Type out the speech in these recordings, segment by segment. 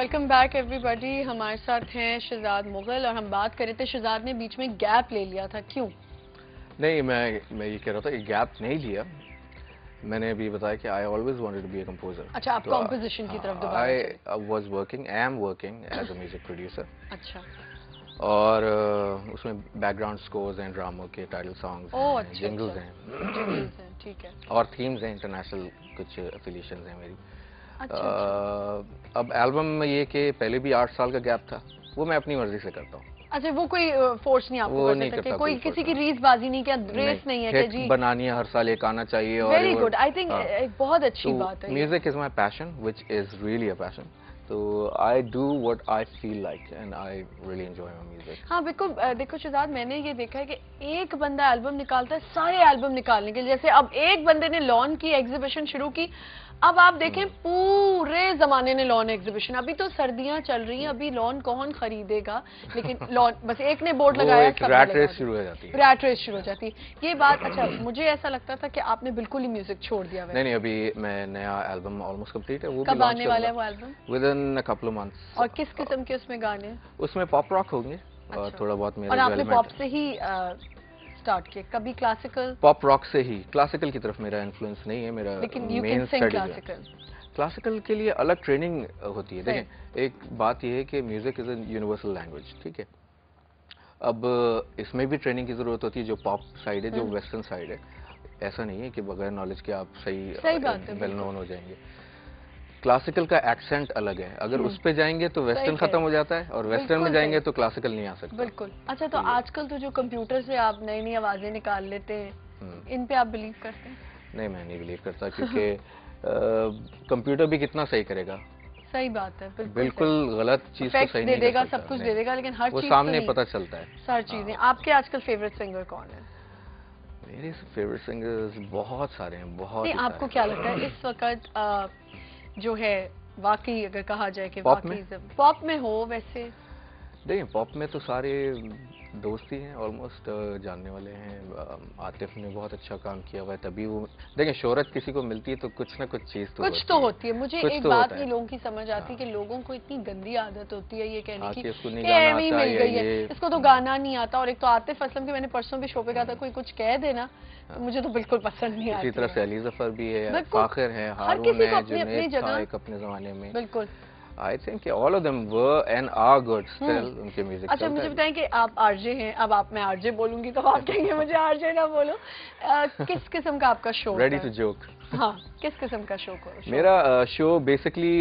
Welcome back everybody. हमारे साथ हैं शहजाद मुगल और हम बात कर रहे थे, शहजाद ने बीच में गैप ले लिया था, क्यों? नहीं, मैं ये कह रहा था कि गैप नहीं लिया। मैंने अभी बताया कि I always wanted to be a composer. अच्छा, आप कॉम्पोजिशन की तरफ दोबारा चले। I was working, I am working as a music producer. अच्छा। और उसमें बैकग्राउंड स्कोर्स हैं, ड्रामों के टाइटल सॉन्ग्स हैं, जिंगल्स हैं, ठीक है, और थीम्स हैं, इंटरनेशनल कुछ एफिलिएशंस हैं मेरी। अच्छा। अब एल्बम में ये कि पहले भी 8 साल का गैप था, वो मैं अपनी मर्जी से करता हूँ। अच्छा, वो कोई फोर्स नहीं आपको नहीं करता, कोई किसी की रीसबाजी नहीं, क्या रेस नहीं है कि जी बनानी है, हर साल एक आना चाहिए। और वेरी गुड, आई थिंक एक बहुत अच्छी बात है। Music is my passion, which is really a passion. तो I do what I feel like and I really enjoy my music. हाँ बिल्कुल। देखो शहजाद, मैंने ये देखा है कि एक बंदा एल्बम निकालता है सारे एल्बम निकालने के लिए। जैसे अब एक बंदे ने लॉन की एग्जीबिशन शुरू की, अब आप देखें पूरे जमाने ने लॉन एग्जीबिशन। अभी तो सर्दियां चल रही हैं, अभी लॉन कौन खरीदेगा, लेकिन लॉन बस एक ने बोर्ड लगाया, रैट रेस शुरू हो जाती है। रैट रेस शुरू हो जाती है ये बात। अच्छा, मुझे ऐसा लगता था कि आपने बिल्कुल ही म्यूजिक छोड़ दिया। नहीं, अभी मैं नया एल्बम ऑलमोस्ट कंप्लीट है। वो कब आने वाला है वो album? With in a couple of months. और किस किस्म के उसमें गाने? उसमें पॉप रॉक होंगे और थोड़ा बहुत मेरा। और आपने पॉप से ही स्टार्ट किया, कभी क्लासिकल? पॉप रॉक से ही, क्लासिकल की तरफ मेरा इन्फ्लुएंस नहीं है। मेरा मेन स्टडी क्लासिकल के लिए अलग ट्रेनिंग होती है। देखें, एक बात यह है कि music is a universal language, ठीक है। अब इसमें भी ट्रेनिंग की जरूरत होती है, जो पॉप साइड है, जो वेस्टर्न साइड है। ऐसा नहीं है कि बगैर नॉलेज के आप सही वेल नोन हो जाएंगे। क्लासिकल का एक्सेंट अलग है, अगर उस पे जाएंगे तो वेस्टर्न खत्म हो जाता है, और वेस्टर्न में जाएंगे तो क्लासिकल नहीं आ सकता। बिल्कुल। अच्छा, तो आजकल तो जो कंप्यूटर से आप नई नई आवाजें निकाल लेते हैं, इन पे आप बिलीव करते हैं? नहीं, मैं नहीं बिलीव करता, क्योंकि कंप्यूटर भी कितना सही करेगा। सही बात है, बिल्कुल गलत चीज को सही नहीं देगा, सब कुछ दे देगा, लेकिन हर वो चीज सामने पता चलता है। हर चीजें। आपके आजकल फेवरेट सिंगर कौन है? मेरे फेवरेट सिंगर्स बहुत सारे हैं, बहुत। नहीं, आपको क्या लगता है इस वक्त जो है, वाकई अगर कहा जाए कि पॉप में हो? वैसे देखिए, पॉप में तो सारे दोस्त ही हैं, ऑलमोस्ट जानने वाले हैं। आतिफ ने बहुत अच्छा काम किया हुआ है, तभी वो देखिए, शोहरत किसी को मिलती है तो कुछ ना कुछ चीज तो होती है। मुझे एक बात नहीं लोगों की समझ आती कि लोगों को इतनी गंदी आदत होती है ये कहने की कि मिल गई है, इसको तो गाना नहीं आता। और एक तो आतिफ असलम की, मैंने परसों भी शो पे कहा था, कोई कुछ कह देना तो मुझे तो बिल्कुल पसंद नहीं आता। इसी तरह से अली जफर भी है, फाखिर है, हारून है, जुनैद था एक अपने जमाने में। बिल्कुल। I think all of them were and are good still। उनके म्यूजिक। अच्छा, मुझे बताएं कि आप आरजे हैं। अब मैं आरजे बोलूंगी तो आप कहेंगे मुझे आरजे ना बोलो। किस किस्म का आपका शो? Ready to joke. हाँ, किस किस्म का शो? मेरा शो बेसिकली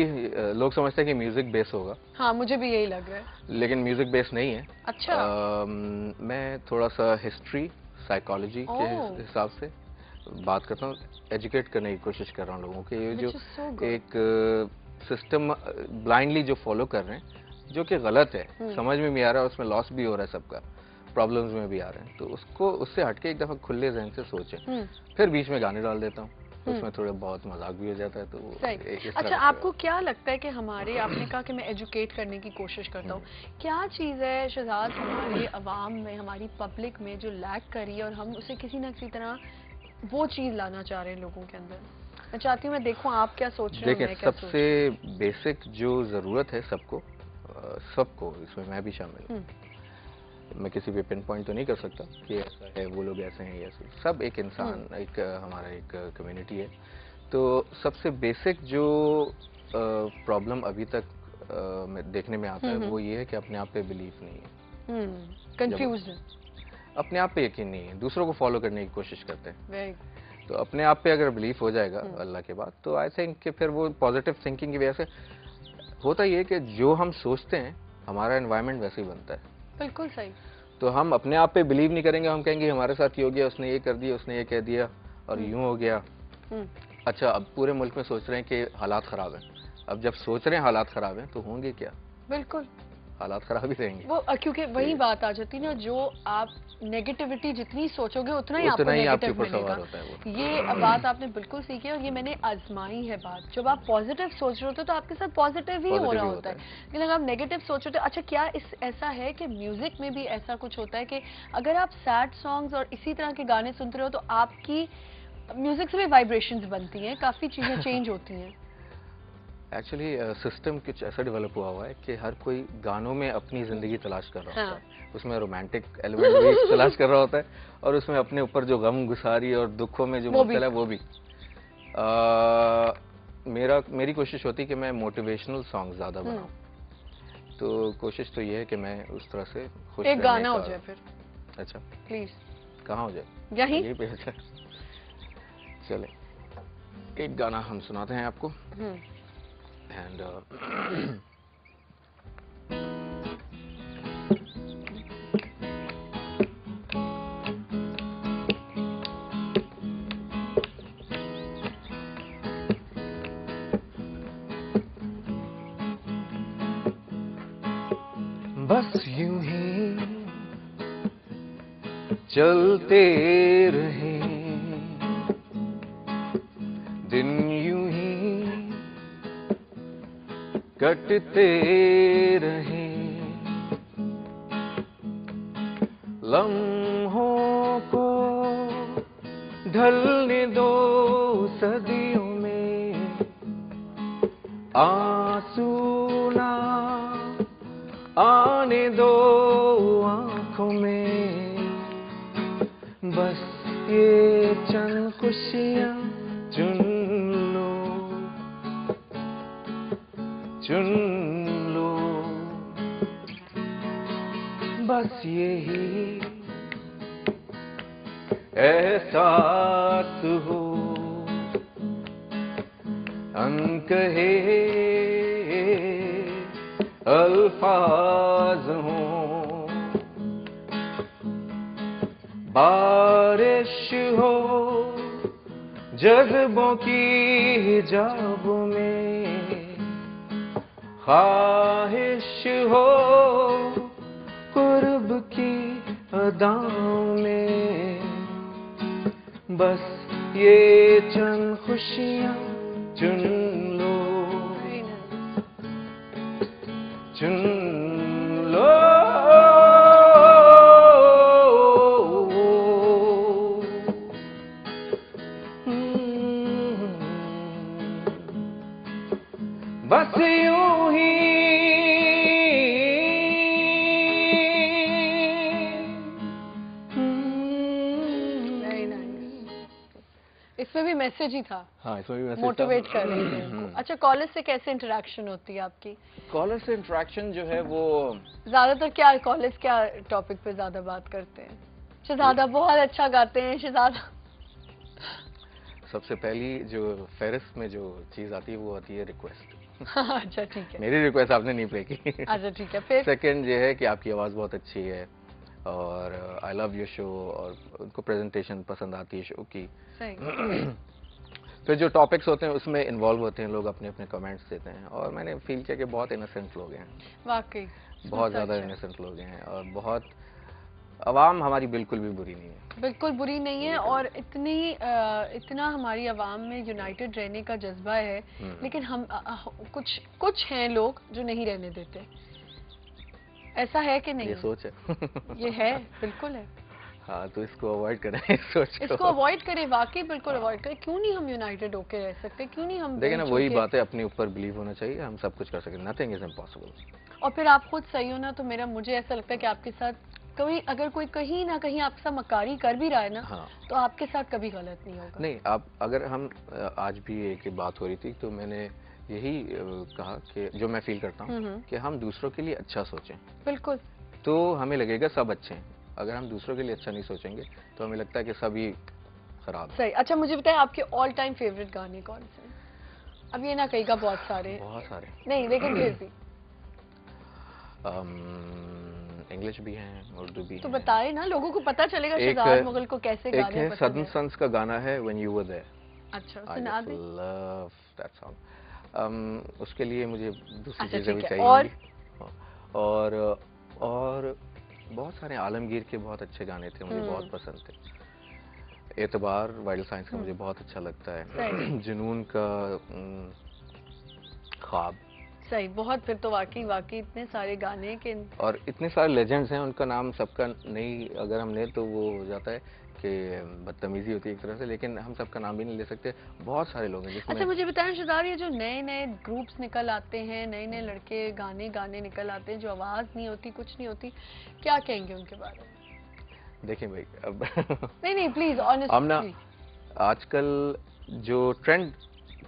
लोग समझते हैं कि म्यूजिक बेस होगा। हाँ, मुझे भी यही लग रहा है, लेकिन म्यूजिक बेस नहीं है। अच्छा। मैं थोड़ा सा हिस्ट्री, साइकोलॉजी के हिसाब से बात करता हूँ, एजुकेट करने की कोशिश कर रहा हूँ लोगों के। ये जो एक सिस्टम ब्लाइंडली जो फॉलो कर रहे हैं, जो कि गलत है, समझ में भी आ रहा है, उसमें लॉस भी हो रहा है सबका, प्रॉब्लम्स में भी आ रहे हैं, तो उसको उससे हटके एक दफा खुले जहन से सोचें। फिर बीच में गाने डाल देता हूँ, उसमें थोड़ा बहुत मजाक भी हो जाता है। तो अच्छा, आपको क्या लगता है कि हमारे, आपने कहा कि मैं एजुकेट करने की कोशिश करता हूँ, क्या चीज़ है शहजाद हमारे अवाम में, हमारी पब्लिक में जो लैक करी है और हम उसे किसी न किसी तरह वो चीज़ लाना चाह रहे हैं लोगों के अंदर? मैं चाहती हूँ मैं देखूँ आप क्या सोच रहे हैं। देखिए, सबसे बेसिक जो ज़रूरत है सबको, इसमें मैं भी शामिल हूँ। मैं किसी भी पिन पॉइंट तो नहीं कर सकता कि ऐसा है, वो लोग ऐसे हैं, ऐसे सब एक इंसान, एक हमारा एक कम्युनिटी है। तो सबसे बेसिक जो प्रॉब्लम अभी तक देखने में आता है वो ये है कि अपने आप पे बिलीफ नहीं है, कंफ्यूज, अपने आप पे यकीन नहीं है, दूसरों को फॉलो करने की कोशिश करते हैं। तो अपने आप पे अगर बिलीफ हो जाएगा अल्लाह के बाद, तो आई थिंक कि फिर वो पॉजिटिव थिंकिंग की वजह से होता ये है कि जो हम सोचते हैं हमारा एनवायरनमेंट वैसे ही बनता है। बिल्कुल सही। तो हम अपने आप पे बिलीव नहीं करेंगे, हम कहेंगे हमारे साथ ये हो गया, उसने ये कर दिया, उसने ये कह दिया और यूं हो गया। अच्छा, अब पूरे मुल्क में सोच रहे हैं कि हालात खराब हैं। अब जब सोच रहे हैं हालात खराब हैं तो होंगे क्या? बिल्कुल, हालात खराब ही रहेंगे। वो क्योंकि वही बात आ जाती है ना, जो आप नेगेटिविटी जितनी सोचोगे उतना ही आपको नेगेटिव मिलेगा। ये बात आपने बिल्कुल सीखी है और ये मैंने आजमाई है बात। जब आप पॉजिटिव सोच रहे होते हो तो आपके साथ पॉजिटिव ही हो रहा होता है, लेकिन अगर आप नेगेटिव सोच रहे हो। अच्छा, क्या ऐसा है कि म्यूजिक में भी ऐसा कुछ होता है कि अगर आप सैड सॉन्ग्स और इसी तरह के गाने सुनते रहो तो आपकी म्यूजिक से भी वाइब्रेशंस बनती हैं, काफी चीजें चेंज होती हैं? एक्चुअली सिस्टम कुछ ऐसा डेवलप हुआ है कि हर कोई गानों में अपनी ज़िंदगी तलाश कर रहा होता है। उसमें रोमांटिक एलिमेंट भी तलाश कर रहा होता है और उसमें अपने ऊपर जो गम गुसारी और दुखों में जो मुश्किल है वो भी। मेरी कोशिश होती है कि मैं मोटिवेशनल सॉन्ग ज़्यादा बनाऊं, तो कोशिश तो ये है कि मैं उस तरह से खुश एक गाना हो जाए फिर। अच्छा प्लीज। कहाँ हो जाए? यहीं पे। अच्छा चले एक गाना हम सुनाते हैं आपको। And बस यूं ही चलते रहे दिन, यूं ही कटते रहे, लम्हों को ढलने दो सदियों में, आंसू ना आने दो आंखों में, बस ये चंद खुशियां चुन लो, चुन लो, बस यही एहसास हो, अनकहे अल्फाज हों, बारिश हो जज्बों की हिजाबों में, ख्वाहिश हो कुर्ब की अदाओं में, बस ये चंद खुशियां चुन लो, चुन लो, बस यूं ही इसमें भी मैसेज ही था। हाँ, इसमें भी मैसेज मोटिवेट कर रही थी उनको। अच्छा, कॉलर से कैसे इंटरेक्शन होती है आपकी? कॉलर से इंटरेक्शन जो है वो ज्यादातर क्या कॉलर्स क्या टॉपिक पे ज्यादा बात करते हैं? शहजादा बहुत अच्छा गाते हैं शहजादा। सबसे पहली जो फेरिस्त में जो चीज आती है वो आती है रिक्वेस्ट। अच्छा ठीक है, मेरी रिक्वेस्ट आपने नहीं प्ले की। अच्छा ठीक है। फिर सेकंड ये है कि आपकी आवाज़ बहुत अच्छी है और आई लव योर शो, और उनको प्रेजेंटेशन पसंद आती है शो की। सही। फिर जो टॉपिक्स होते हैं उसमें इन्वॉल्व होते हैं लोग, अपने अपने कमेंट्स देते हैं और मैंने फील किया कि बहुत इनोसेंट लोग हैं, वाकई बहुत ज़्यादा इनोसेंट लोग हैं और बहुत आवाम हमारी बिल्कुल भी बुरी नहीं है, बिल्कुल बुरी नहीं है और इतना हमारी आवाम में यूनाइटेड रहने का जज्बा है, लेकिन हम कुछ हैं लोग जो नहीं रहने देते। ऐसा है कि नहीं? ये सोच है। ये है, बिल्कुल है। हाँ, तो इसको अवॉइड करें, इस सोच को। इसको अवॉइड करें, वाकई बिल्कुल अवॉइड करें। क्यों नहीं हम यूनाइटेड होके रह सकते? क्यों नहीं हम देखिए ना, वही बात है, अपने ऊपर बिलीव होना चाहिए, हम सब कुछ कर सकते, नथिंग इज इम्पॉसिबल। और फिर आप खुद सही हो ना, तो मुझे ऐसा लगता है कि आपके साथ कभी अगर कोई कहीं ना कहीं आपके साथ मक्कारी कर भी रहा है ना, हाँ, तो आपके साथ कभी गलत नहीं होगा। नहीं, आप अगर हम आज भी एक बात हो रही थी तो मैंने यही कहा कि जो मैं फील करता हूँ कि हम दूसरों के लिए अच्छा सोचें, बिल्कुल, तो हमें लगेगा सब अच्छे हैं। अगर हम दूसरों के लिए अच्छा नहीं सोचेंगे तो हमें लगता है कि सब ही खराब है। सही। अच्छा मुझे बताएं, आपके ऑल टाइम फेवरेट गाने कौन से हैं? अब ये ना कहेगा बहुत सारे नहीं, लेकिन फिर भी इंग्लिश भी हैं, उर्दू भी तो हैं। बताएं ना, लोगों को पता चलेगा शहजाद मुगल को कैसे गाने पसंद है। सदर्न सन्स का गाना है व्हेन यू वर देयर। अच्छा, सुना दे। Love that song. उसके लिए मुझे दूसरी चीजें भी है। चाहिए और बहुत सारे आलमगीर के बहुत अच्छे गाने थे, मुझे बहुत पसंद थे। एतबार वाइल्ड साइंस का मुझे बहुत अच्छा लगता है। जुनून का ख्वाब। सही, बहुत। फिर तो वाकई इतने सारे गाने के, और इतने सारे लेजेंड्स हैं, उनका नाम सबका नहीं अगर हम लें तो वो हो जाता है कि बदतमीजी होती है एक तरह से, लेकिन हम सबका नाम भी नहीं ले सकते। बहुत सारे लोग हैं जिसमें। अच्छा मुझे बताएं शहजाद, ये जो नए नए ग्रुप्स निकल आते हैं, नए नए लड़के गाने निकल आते हैं जो आवाज नहीं होती, कुछ नहीं होती, क्या कहेंगे उनके बारे में? देखिए भाई अब नहीं प्लीज ऑनेस्टली, आजकल जो ट्रेंड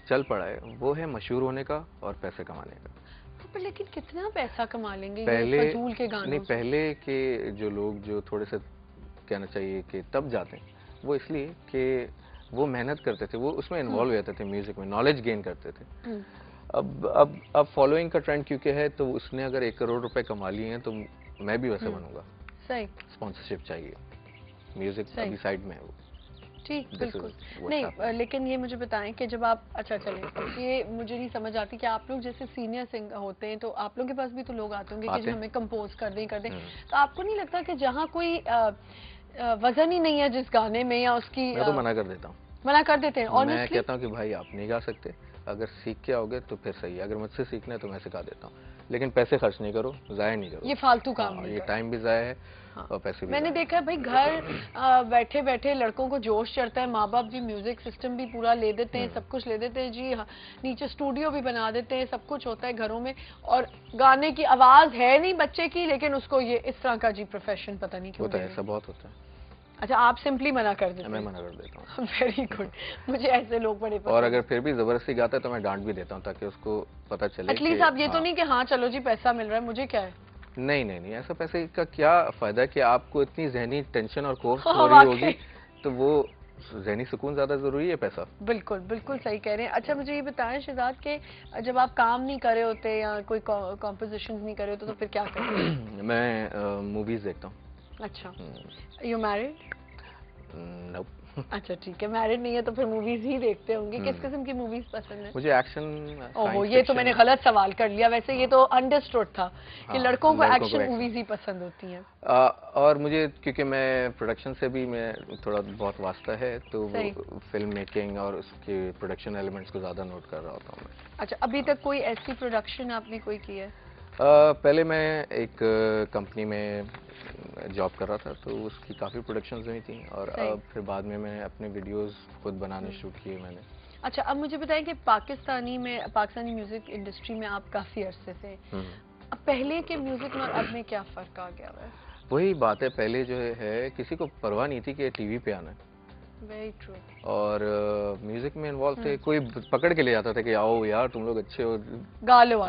चल पड़ा है वो है मशहूर होने का और पैसे कमाने का। पर लेकिन कितना पैसा कमा लेंगे पहले, ये फजूल के गानों नहीं, पहले के जो लोग जो थोड़े से कहना चाहिए कि तब जाते हैं, वो इसलिए कि वो मेहनत करते थे, वो उसमें इन्वॉल्व रहते थे, म्यूजिक में नॉलेज गेन करते थे। अब फॉलोइंग का ट्रेंड क्योंकि है, तो उसने अगर 1 करोड़ रुपए कमा लिए हैं तो मैं भी वैसे बनूंगा। सही, स्पॉन्सरशिप चाहिए, म्यूजिक अभी साइड में है वो। ठीक, बिल्कुल नहीं। लेकिन ये मुझे बताएं कि जब आप, अच्छा चलें, ये मुझे नहीं समझ आती कि आप लोग जैसे सीनियर सिंगर होते हैं तो आप लोगों के पास भी तो लोग आते होंगे कि जो हमें कंपोज कर दें, तो आपको नहीं लगता कि जहाँ कोई वजन ही नहीं है जिस गाने में या उसकी, मैं तो मना कर देता हूँ, मना कर देते हैं। और मैं कहता हूँ कि भाई आप नहीं गा सकते, अगर सीख के आओगे तो फिर सही है, अगर मुझसे सीखना है तो मैं सिखा देता हूँ, लेकिन पैसे खर्च नहीं करो, जाया नहीं करो, ये फालतू काम नहीं, ये टाइम भी जाया है और पैसे भी। मैंने देखा है भाई, घर बैठे बैठे लड़कों को जोश चढ़ता है, माँ बाप जी म्यूजिक सिस्टम भी पूरा ले देते हैं, सब कुछ ले देते हैं जी, नीचे स्टूडियो भी बना देते हैं, सब कुछ होता है घरों में, और गाने की आवाज है नहीं बच्चे की, लेकिन उसको ये इस तरह का जी प्रोफेशन पता नहीं क्यों होता है, ऐसा बहुत होता है। अच्छा, आप सिंपली मना कर देते हैं? मैं मना कर देता हूँ। वेरी गुड, मुझे ऐसे लोग बड़े पसंद। और अगर फिर भी जबरदस्ती गाता है तो मैं डांट भी देता हूँ, ताकि उसको पता चले। एटलीस्ट आप ये तो नहीं कि हाँ चलो जी पैसा मिल रहा है, मुझे क्या है। नहीं, ऐसा पैसे का क्या फायदा कि आपको इतनी जहनी टेंशन और कोर्स हो रही होगी, तो वो जहनी सुकून ज्यादा जरूरी है पैसा। बिल्कुल सही कह रहे हैं। अच्छा मुझे ये बताएं शहजाद के, जब आप काम नहीं कर रहे होते या कोई कॉम्पोजिशन नहीं कर रहे होते तो फिर क्या करते हैं? मैं मूवीज देखता हूँ। अच्छा, यू मैरिड? नो। अच्छा ठीक है, मैरिड नहीं है तो फिर मूवीज ही देखते होंगे। किस किस्म की मूवीज पसंद है? मुझे एक्शन। ओहो, ये तो मैंने गलत सवाल कर लिया, वैसे ये तो अंडरस्टूड था कि लड़कों को एक्शन मूवीज ही पसंद होती हैं। और मुझे, क्योंकि मैं प्रोडक्शन से भी मैं थोड़ा बहुत वास्ता है, तो फिल्म मेकिंग और उसके प्रोडक्शन एलिमेंट्स को ज्यादा नोट कर रहा होता हूँ मैं। अच्छा, अभी तक कोई ऐसी प्रोडक्शन आपने कोई की है? पहले मैं एक कंपनी में जॉब कर रहा था, तो उसकी काफ़ी प्रोडक्शंस हुई थी, और अब फिर बाद में मैं अपने वीडियोस खुद बनाने शुरू किए मैंने। अच्छा, अब मुझे बताएं कि पाकिस्तानी म्यूजिक इंडस्ट्री में आप काफ़ी अरसे से, अब पहले के म्यूजिक में और अब में क्या फ़र्क आ गया है? वही बात है, पहले जो है किसी को परवाह नहीं थी कि टीवी पे आना है। Very true. और म्यूजिक में इन्वॉल्व थे, कोई पकड़ के ले जाता था कि आओ यार तुम लोग अच्छे हो, गा लो।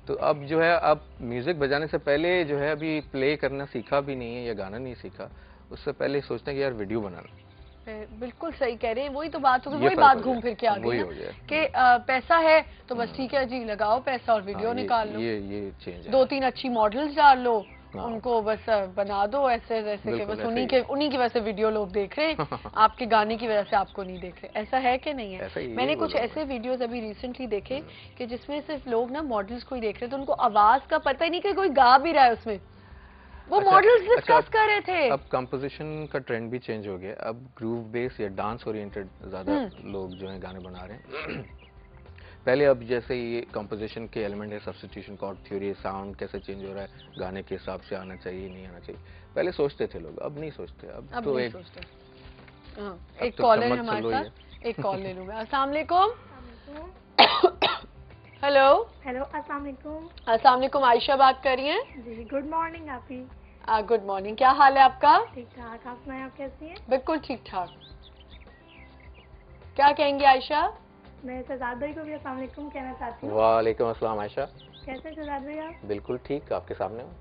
तो अब जो है, अब म्यूजिक बजाने से पहले जो है, अभी प्ले करना सीखा भी नहीं है या गाना नहीं सीखा, उससे पहले सोचते हैं कि यार वीडियो बनाना। बिल्कुल सही कह रहे हैं, वही तो बात होगी, वही बात घूम फिर के आ गई कि पैसा है तो बस ठीक है जी, लगाओ पैसा और वीडियो निकाल लो। ये चेंज है। 2-3 अच्छी मॉडल्स डाल लो, उनको बस बना दो ऐसे जैसे कि बस उन्हीं की वजह से वीडियो लोग देख रहे हैं, आपके गाने की वजह से आपको नहीं देख रहे। ऐसा है कि नहीं है? मैंने कुछ ऐसे वीडियोस अभी रिसेंटली देखे कि जिसमें सिर्फ लोग ना मॉडल्स को ही देख रहे थे, उनको आवाज का पता ही नहीं कि कोई गा भी रहा है उसमें, वो मॉडल्स डिस्कस कर रहे थे। अब कंपोजिशन का ट्रेंड भी चेंज हो गया, अब ग्रूव बेस या डांस ओरिएंटेड ज्यादा लोग जो है गाने बना रहे हैं। पहले अब जैसे ये कंपोजिशन के एलिमेंट है, सब्स्टिट्यूशन, कॉर्ड थ्योरी, साउंड कैसे चेंज हो रहा है, गाने के हिसाब से आना चाहिए नहीं आना चाहिए, पहले सोचते थे लोग, अब नहीं सोचते। अब तो एक कॉलर है हमारे साथ, एक कॉल ले लूं मैं। अस्सलाम वालेकुम। हेलो। अस्सलाम वालेकुम। अस्सलाम वालेकुम, आयशा बात कर रही हैं जी। गुड मॉर्निंग आपी। गुड मॉर्निंग, क्या हाल है आपका? ठीक ठाक, आप सुनाएं, आप कैसी हैं? बिल्कुल ठीक ठाक। क्या कहेंगे आयशा? मैं शहजाद भाई को भी अस्सलाम वालेकुम कहना चाहती हूँ। वालेकुम अस्सलाम आयशा। कैसे शहजाद भाई आप? बिल्कुल ठीक, आपके सामने हूँ।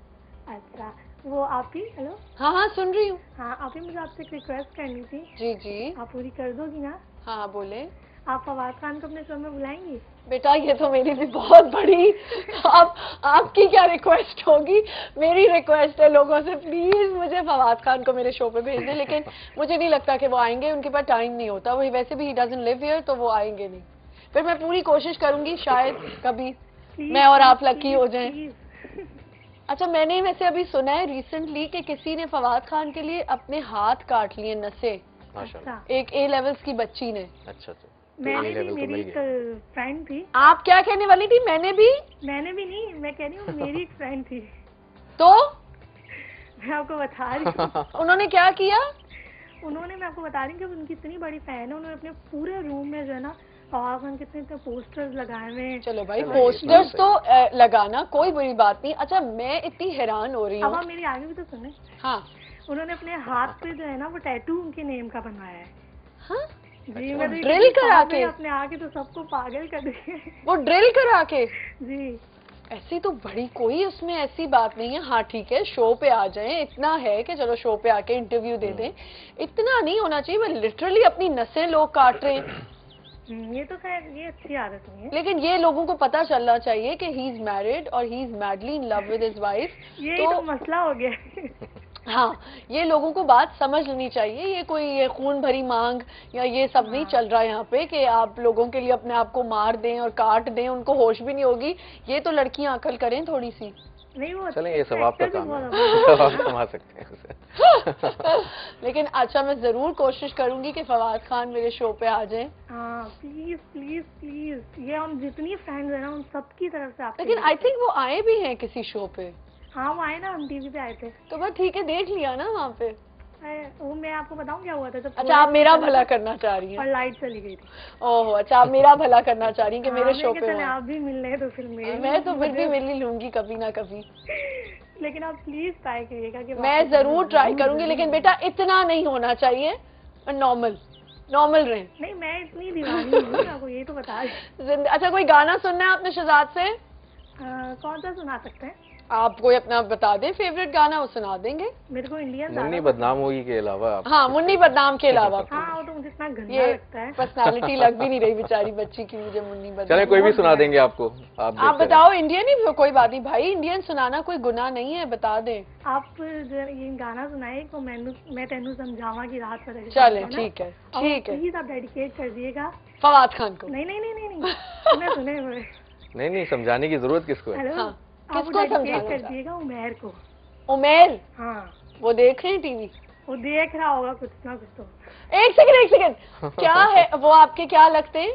अच्छा, वो आप ही, हेलो। हाँ सुन रही हूँ। हाँ आप ही, मुझे आपसे एक रिक्वेस्ट करनी थी। जी आप पूरी कर दोगी ना? हाँ बोले। आप फवाद खान को अपने शो में बुलाएंगी? बेटा ये तो मेरी भी बहुत बड़ी, आपकी क्या रिक्वेस्ट होगी, मेरी रिक्वेस्ट है लोगों से, प्लीज मुझे फवाद खान को मेरे शो पे भेज दें, लेकिन मुझे नहीं लगता कि वो आएंगे, उनके पास टाइम नहीं होता, वही वैसे भी ही डजंट लिव हियर, तो वो आएंगे नहीं। फिर मैं पूरी कोशिश करूंगी, शायद कभी मैं और आप लकी हो जाएं। अच्छा, मैंने वैसे अभी सुना है रिसेंटली कि किसी ने फवाद खान के लिए अपने हाथ काट लिए, नसें, एक A लेवल्स की बच्ची ने। अच्छा, मैंने भी, मेरी एक फ्रेंड थी। आप क्या कहने वाली थी? मैंने भी नहीं, मैं कह रही हूँ मेरी एक फ्रेंड थी। तो मैं आपको बता रही हूँ। उन्होंने क्या किया? उन्होंने, मैं आपको बता रही हूँ कि उनकी इतनी बड़ी फैन है, उन्होंने अपने पूरे रूम में जो है ना फवाद खान कितने इतने पोस्टर्स लगाए हुए हैं। चलो भाई, पोस्टर्स तो लगाना कोई बुरी बात नहीं। अच्छा, मैं इतनी हैरान हो रही हूँ। अब आप मेरी आगे भी तो सुने। हाँ, उन्होंने अपने हाथ पे जो है ना वो टैटू उनके नेम का बनवाया है। हाँ? जी, मैं ड्रिल करा के अपने आके तो सबको पागल कर दिए। वो ड्रिल करा के? जी, ऐसी तो बड़ी कोई उसमें ऐसी बात नहीं है। हाँ ठीक है, शो पे आ जाएं, इतना है कि चलो शो पे आके इंटरव्यू दे दें, इतना नहीं होना चाहिए। मैं लिटरली अपनी नसें लोग काट रहे हैं। ये तो खैर ये अच्छी आदत नहीं है, लेकिन ये लोगों को पता चलना चाहिए कि ही इज मैरिड और he is madly in love with his wife. ये तो मसला हो गया। हाँ, ये लोगों को बात समझ लेनी चाहिए। ये कोई ये खून भरी मांग या ये सब नहीं चल रहा है यहाँ पे कि आप लोगों के लिए अपने आप को मार दें और काट दें, उनको होश भी नहीं होगी। ये तो लड़कियां अकल करें थोड़ी सी। नहीं वो चलें, ये सब आपका काम है, आप कमा सकते हैं उसे। लेकिन अच्छा, मैं जरूर कोशिश करूंगी कि फवाद खान मेरे शो पे आ जाएं। हाँ प्लीज प्लीज प्लीज, ये हम जितनी फ्रेंड्स हैं ना उन सबकी तरफ से आपके लेकिन आई थिंक वो आए भी हैं किसी शो पे। हाँ वो आए ना, हम टीवी पे आए थे। तो बस ठीक है, देख लिया ना वहाँ पे। वो मैं आपको बताऊं क्या हुआ था जब अच्छा, आप मेरा भला करना चाह रही हैं? और लाइट चली गई थी। ओहो, अच्छा, आप मेरा भला करना चाह रही हैं कि मेरे शो पे चले आप भी मिल रहे तो फिर मैं तो फिर भी मिल ही लूंगी कभी ना कभी। लेकिन आप प्लीज ट्राई करिएगा कि मैं जरूर ट्राई करूंगी, लेकिन बेटा इतना नहीं होना चाहिए, नॉर्मल नॉर्मल रहे। नहीं, मैं इतनी दीवानी हूँ, आपको ये तो बता रही। अच्छा, कोई गाना सुनना है आपने शहजाद से? कौन सा सुना सकते हैं? आप कोई अपना बता दें फेवरेट गाना, वो सुना देंगे। मेरे को इंडियन मुन्नी बदनाम होगी के अलावा आप। हाँ, मुन्नी बदनाम के अलावा। हाँ, वो तो मुझे इतना गंदा ये लगता है। पर्सनालिटी लग भी नहीं रही बेचारी बच्ची की मुझे मुन्नी बदनाम। चले, कोई भी सुना देंगे आपको। आप बताओ, इंडियन ही कोई बात नहीं भाई, इंडियन सुनाना कोई गुनाह नहीं है, बता दें। आप जो ये गाना सुनाए को मैं तेनू समझावा की रात पर। चले, ठीक है ठीक है। प्लीज आप डेडिकेट कर दिएगा फवाद खान को। नहीं नहीं नहीं नहीं नहीं, सुने नहीं नहीं, समझाने की जरूरत किसको है? हेलो, किसको समझाना कर दिएगा उमेर को। उमेर? हाँ, वो देख रहे हैं टीवी? वो देख रहा होगा कुछ ना कुछ तो। एक सेकंड क्या है वो, आपके क्या लगते हैं?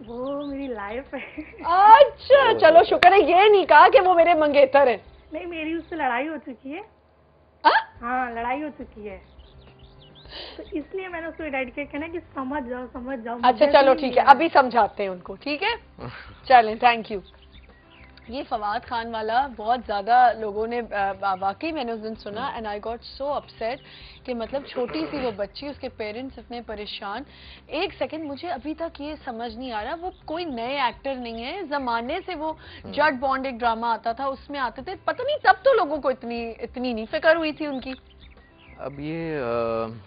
वो मेरी लाइफ है। अच्छा चलो, शुक्र है ये नहीं कहा कि वो मेरे मंगेतर है। नहीं, मेरी उससे लड़ाई हो चुकी है। हाँ, लड़ाई हो चुकी है, तो इसलिए मैंने उसको डेडिकेट करना है कि समझ जाओ। अच्छा चलो ठीक है, अभी समझाते हैं उनको, ठीक है? चलें, थैंक यू। ये फवाद खान वाला बहुत ज़्यादा लोगों ने वाकई मैंने उस दिन सुना, and I got so upset कि मतलब छोटी सी वो बच्ची, उसके पेरेंट्स इतने परेशान। एक सेकंड, मुझे अभी तक ये समझ नहीं आ रहा, वो कोई नए एक्टर नहीं है। ज़माने से वो जट बॉन्ड एक ड्रामा आता था, उसमें आते थे, पता नहीं तब तो लोगों को इतनी नहीं फिक्र हुई थी उनकी। अब ये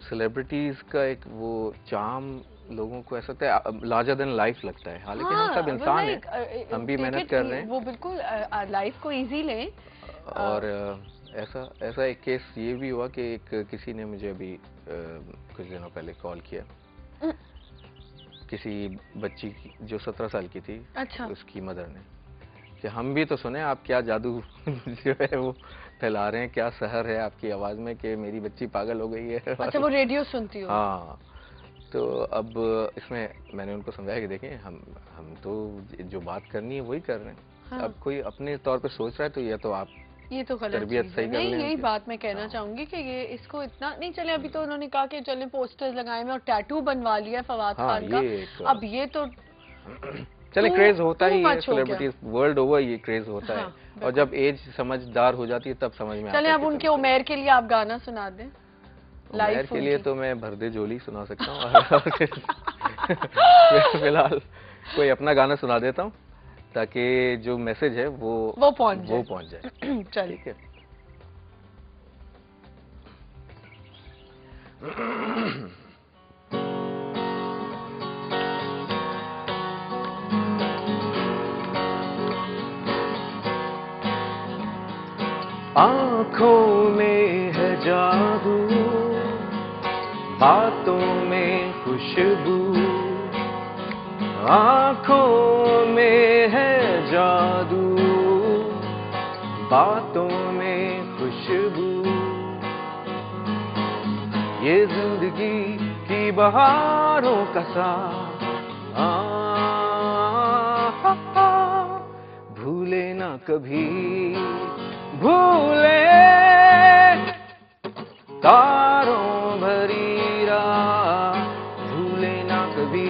सेलिब्रिटीज का एक वो चार्म लोगों को ऐसा लार्जर देन लाइफ लगता है। हालांकि हम सब इंसान हैं, हम भी मेहनत कर रहे हैं। वो बिल्कुल लाइफ को इजी लें। और ऐसा एक केस ये भी हुआ कि किसी ने मुझे अभी कुछ दिनों पहले कॉल किया, किसी बच्ची की जो 17 साल की थी। अच्छा। उसकी मदर ने कि हम भी तो सुने आप क्या जादू जो है वो फैला रहे हैं, क्या सहर है आपकी आवाज में कि मेरी बच्ची पागल हो गई है। अच्छा, वो रेडियो सुनती हो? हाँ, तो अब इसमें मैंने उनको समझाया कि देखें हम तो जो बात करनी है वही कर रहे हैं। हाँ। अब कोई अपने तौर पे सोच रहा है तो ये तो आप ये तो गलत तरबियत चीज़ सही है। कर नहीं, लें यही उनकी। बात मैं कहना चाहूंगी कि ये इसको इतना नहीं चले। अभी तो उन्होंने कहा कि चले पोस्टर्स लगाए में और टैटू बनवा लिया फवाद खान का। अब ये तो चले क्रेज होता ही है, much हो गया। सेलिब्रिटीज वर्ल्ड ओवर ये क्रेज होता है। और जब एज समझदार हो जाती है तब समझ में आता है। चले, अब उनके उमेर के लिए आप गाना सुना दें। उमेर के लिए तो मैं भरदे झोली सुना सकता हूँ। फिलहाल कोई अपना गाना सुना देता हूँ ताकि जो मैसेज है वो पहुंच जाए। चलिए। ठीक है। आँखों में है जादू, बातों में खुशबू। आँखों में है जादू, बातों में खुशबू। ये जिंदगी की बहारों का साथ भूले ना कभी, भूले तारों भरी रात। कभी,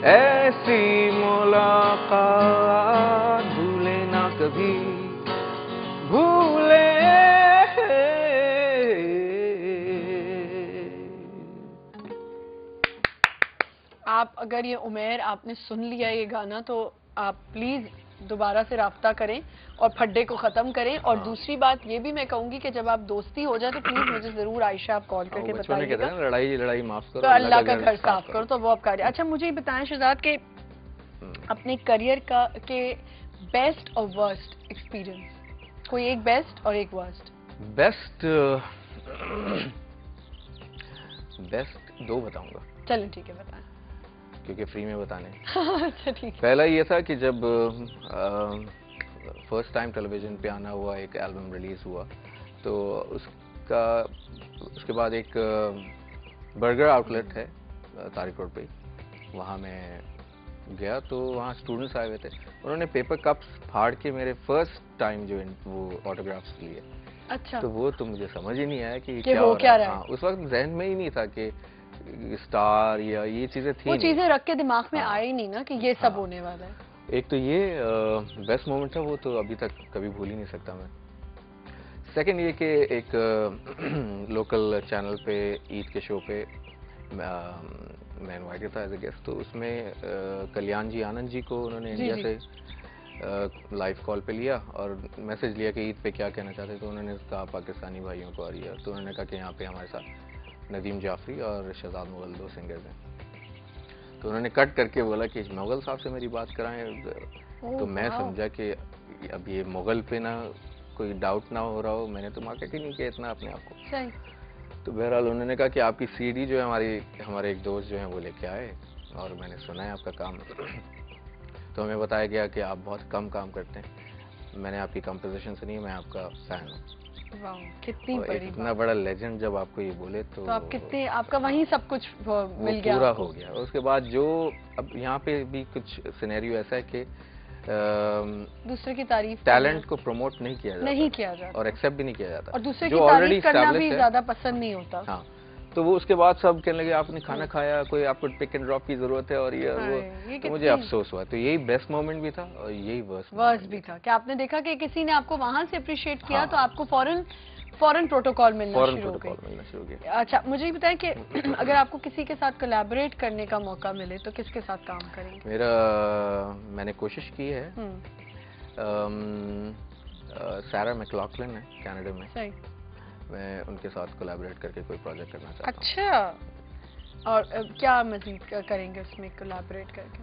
ऐसी मुलाकात भूले ना कभी, भूले। आप अगर ये उमेर आपने सुन लिया ये गाना तो आप प्लीज दोबारा से राब्ता करें और फड्डे को खत्म करें। और दूसरी बात ये भी मैं कहूंगी कि जब आप दोस्ती हो जाए तो प्लीज मुझे जरूर आयशा आप कॉल करके बताइएगा। लड़ाई लड़ाई माफ करो, तो अल्लाह का घर साफ करो, तो वो आप करें। अच्छा मुझे ये बताएं शहजाद के अपने करियर का के बेस्ट और वर्स्ट एक्सपीरियंस, कोई एक बेस्ट और एक वर्स्ट। बेस्ट दो बताऊंगा। चलें ठीक है बताएं, क्योंकि फ्री में बताने। अच्छा ठीक है। पहला ये था कि जब फर्स्ट टाइम टेलीविजन पे आना हुआ, एक एल्बम रिलीज हुआ, तो उसके बाद एक बर्गर आउटलेट है तारिक रोड पे, वहाँ मैं गया तो वहाँ स्टूडेंट्स आए हुए थे, उन्होंने पेपर कप्स फाड़ के मेरे फर्स्ट टाइम जो वो ऑटोग्राफ्स लिए। अच्छा। तो वो तो मुझे समझ ही नहीं आया कि क्या रहा है। उस वक्त जहन में ही नहीं था कि स्टार या ये चीजें थी, वो चीजें रख के दिमाग में आई नहीं ना कि ये सब होने वाला है। एक तो ये बेस्ट मोमेंट था, वो तो अभी तक कभी भूल ही नहीं सकता मैं। सेकंड ये कि एक लोकल चैनल पे ईद के शो पे मैं इनवाइटेड था एज ए गेस्ट, तो उसमें कल्याण जी आनंद जी को उन्होंने इंडिया से लाइव कॉल पे लिया और मैसेज लिया कि ईद पे क्या कहना चाहते, तो उन्होंने कहा पाकिस्तानी भाइयों को, और तो उन्होंने कहा कि यहाँ पे हमारे साथ नदीम जाफरी और शहजाद मुगल दो सिंगर्स हैं। तो उन्होंने कट करके बोला कि मुगल साहब से मेरी बात कराएं। तो मैं समझा कि अब ये मुगल पे ना कोई डाउट ना हो रहा हो, मैंने तो मार्केट ही नहीं किया इतना अपने आप को। सही। तो बहरहाल उन्होंने कहा कि आपकी सीडी जो है हमारे एक दोस्त जो हैं वो लेके आए और मैंने सुना है आपका काम। तो हमें बताया गया कि आप बहुत कम काम करते हैं, मैंने आपकी कंपोजिशन सुनी, मैं आपका फैन हूँ। वाह, कितनी बड़ी इतना बड़ा लेजेंड जब आपको ये बोले तो आप कितने, आपका वहीं सब कुछ मिल गया, पूरा हो गया। उसके बाद जो अब यहाँ पे भी कुछ सिनेरियो ऐसा है कि दूसरे की तारीफ, टैलेंट को प्रमोट नहीं किया जाता और एक्सेप्ट भी नहीं किया जाता, और दूसरे की तारीफ करना भी ज्यादा पसंद नहीं होता। हाँ, तो वो उसके बाद सब कहने लगे आपने खाना खाया, कोई आपको पिक एंड ड्रॉप की जरूरत है और ये वो, तो मुझे अफसोस हुआ। तो यही बेस्ट मोमेंट भी था और यही वर्स्ट भी था कि आपने देखा कि किसी ने आपको वहां से अप्रिशिएट किया, तो आपको फौरन प्रोटोकॉल मिलना शुरू हो गया। अच्छा मुझे बताएं कि अगर आपको किसी के साथ कोलैबोरेट करने का मौका मिले तो किसके साथ काम करेंगे? मैंने कोशिश की है, सारा मैक्लॉकलिन है कनाडा में, सही, मैं उनके साथ कोलैबोरेट करके कोई प्रोजेक्ट करना चाहता हूँ। अच्छा, और क्या मजीद करेंगे उसमें कोलैबोरेट करके?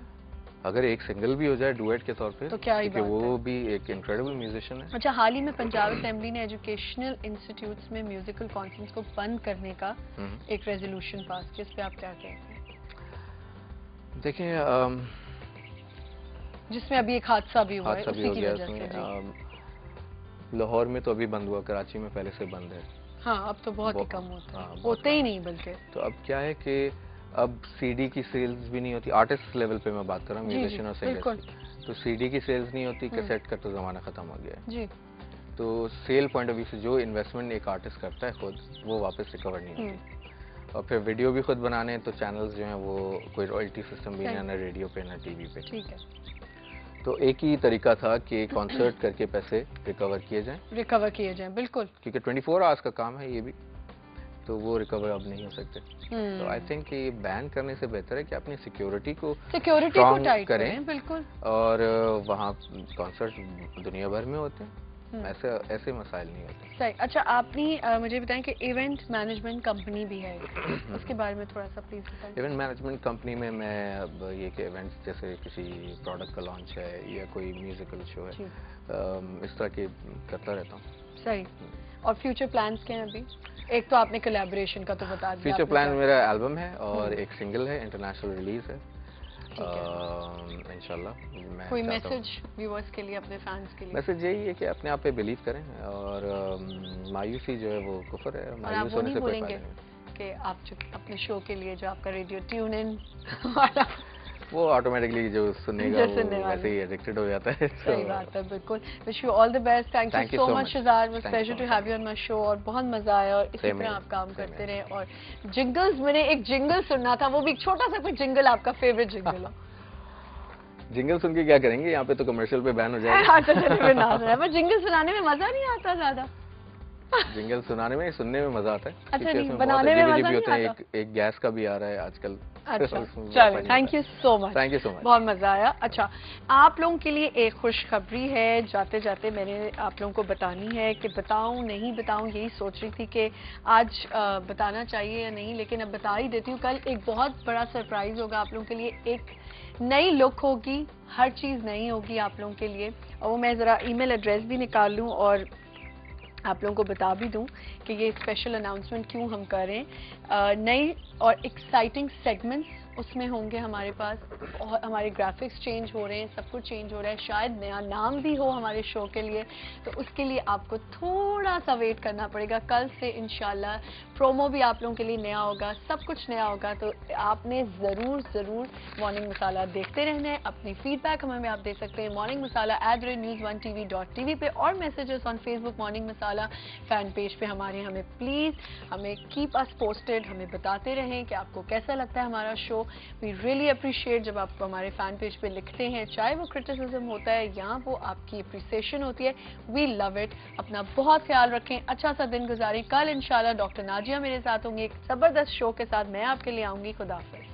अगर एक सिंगल भी हो जाए डुएट के तौर पे तो क्या ही बात है, वो भी एक इनक्रेडिबल म्यूजिशियन है। अच्छा, हाल ही में पंजाब असेंबली ने एजुकेशनल इंस्टीट्यूट्स में म्यूजिकल कॉन्फ्रेंस को बंद करने का एक रेजोल्यूशन पास किया, इस पे आप क्या कहते हैं? देखिए जिसमें अभी एक हादसा भी हुआ है उसी की वजह से। लाहौर में तो अभी बंद हुआ, कराची में पहले से बंद है। हाँ, अब तो बहुत ही कम होते ही नहीं बल्कि। तो अब क्या है कि अब सीडी की सेल्स भी नहीं होती, आर्टिस्ट लेवल पे मैं बात कर रहा हूँ, म्यूजिशियन और सिंगर, तो सीडी की सेल्स नहीं होती, कैसेट का तो जमाना खत्म हो गया है जी। तो सेल पॉइंट ऑफ व्यू से जो इन्वेस्टमेंट एक आर्टिस्ट करता है खुद, वो वापस रिकवर नहीं होती। और फिर वीडियो भी खुद बनाने तो चैनल्स जो हैं वो कोई रॉयल्टी सिस्टम भी नहीं, ना रेडियो पे ना टीवी पे। ठीक है, तो एक ही तरीका था कि कॉन्सर्ट करके पैसे रिकवर किए जाएं, बिल्कुल, क्योंकि 24 आवर्स का काम है ये भी, तो वो रिकवर अब नहीं हो सकते। तो आई थिंक कि बैन करने से बेहतर है कि अपनी सिक्योरिटी को टाइट करें, बिल्कुल, और वहाँ कॉन्सर्ट दुनिया भर में होते हैं, ऐसे मसाइल नहीं होते। सही। अच्छा, आपने मुझे बताएं कि इवेंट मैनेजमेंट कंपनी भी है, उसके बारे में थोड़ा सा प्लीज बताएं। इवेंट मैनेजमेंट कंपनी में मैं अब ये कि इवेंट्स जैसे किसी प्रोडक्ट का लॉन्च है या कोई म्यूजिकल शो है, इस तरह के करता रहता हूँ। सही। और फ्यूचर प्लान्स क्या हैं अभी? एक तो आपने कोलैबोरेशन का तो बता दिया। फ्यूचर प्लान मेरा एल्बम है और एक सिंगल है, इंटरनेशनल रिलीज है इंशाल्लाह। कोई मैसेज व्यूअर्स के लिए, अपने फैंस के लिए? मैसेज यही है कि अपने आप पे बिलीव करें और मायूसी जो है वो कुफर है, मायूस होने से कोई फायदा नहीं। कि आप जो अपने शो के लिए जो आपका रेडियो ट्यून इन वाला वो ऑटोमेटिकली जो सुनेगा वो वैसे ही एडिक्टेड हो जाता है। सही बात है, बिल्कुल। Wish you all the best. Thank you so much शिजार, it was pleasure to have you on my show और बहुत मजा आया और इसी तरह आप काम करते रहे। और जिंगल्स, मैंने एक जिंगल सुनना था, वो भी छोटा सा कोई जिंगल आपका फेवरेट जिंगल हो। जिंगल सुन के क्या करेंगे, यहाँ पे तो कमर्शियल पे बैन हो जाएगा। पर जिंगल सुनाने में मजा नहीं आता ज्यादा। जिंगल सुनाने में, सुनने में मजा आता है। अच्छा, नहीं बनाने में मजा नहीं आता। एक गैस का भी आ रहा है आजकल। अच्छा चलिए, thank you so much. Thank you so much, बहुत मजा आया। अच्छा, आप लोगों के लिए एक खुशखबरी है, जाते जाते मैंने आप लोगों को बतानी है कि बताऊं नहीं बताऊं, यही सोच रही थी कि आज बताना चाहिए या नहीं, लेकिन अब बता ही देती हूँ। कल एक बहुत बड़ा सरप्राइज होगा आप लोगों के लिए, एक नई लुक होगी, हर चीज नई होगी आप लोगों के लिए। और वो मैं जरा ईमेल एड्रेस भी निकाल लूं और आप लोगों को बता भी दूं कि ये स्पेशल अनाउंसमेंट क्यों हम कर रहे हैं। नई और एक्साइटिंग सेगमेंट्स उसमें होंगे हमारे पास, और हमारे ग्राफिक्स चेंज हो रहे हैं, सब कुछ चेंज हो रहा है, शायद नया नाम भी हो हमारे शो के लिए, तो उसके लिए आपको थोड़ा सा वेट करना पड़ेगा। कल से इंशाल्लाह प्रोमो भी आप लोगों के लिए नया होगा, सब कुछ नया होगा, तो आपने ज़रूर मॉर्निंग मसाला देखते रहना है। अपनी फीडबैक हमें आप दे सकते हैं मॉर्निंग मसाला @news1tv.tv पे, और messages on Facebook morning masala fan page पे हमारे, हमें प्लीज़ हमें कीप अस पोस्टेड, हमें बताते रहें कि आपको कैसा लगता है हमारा शो। वी रियली अप्रिशिएट जब आप हमारे फैन पेज पे लिखते हैं, चाहे वो क्रिटिसिज्म होता है या वो आपकी अप्रिसिएशन होती है, वी लव इट। अपना बहुत ख्याल रखें, अच्छा सा दिन गुजारें। कल इंशाल्लाह डॉक्टर नाजिया मेरे साथ होंगे एक जबरदस्त शो के साथ, मैं आपके लिए आऊंगी। खुदा हाफिज़।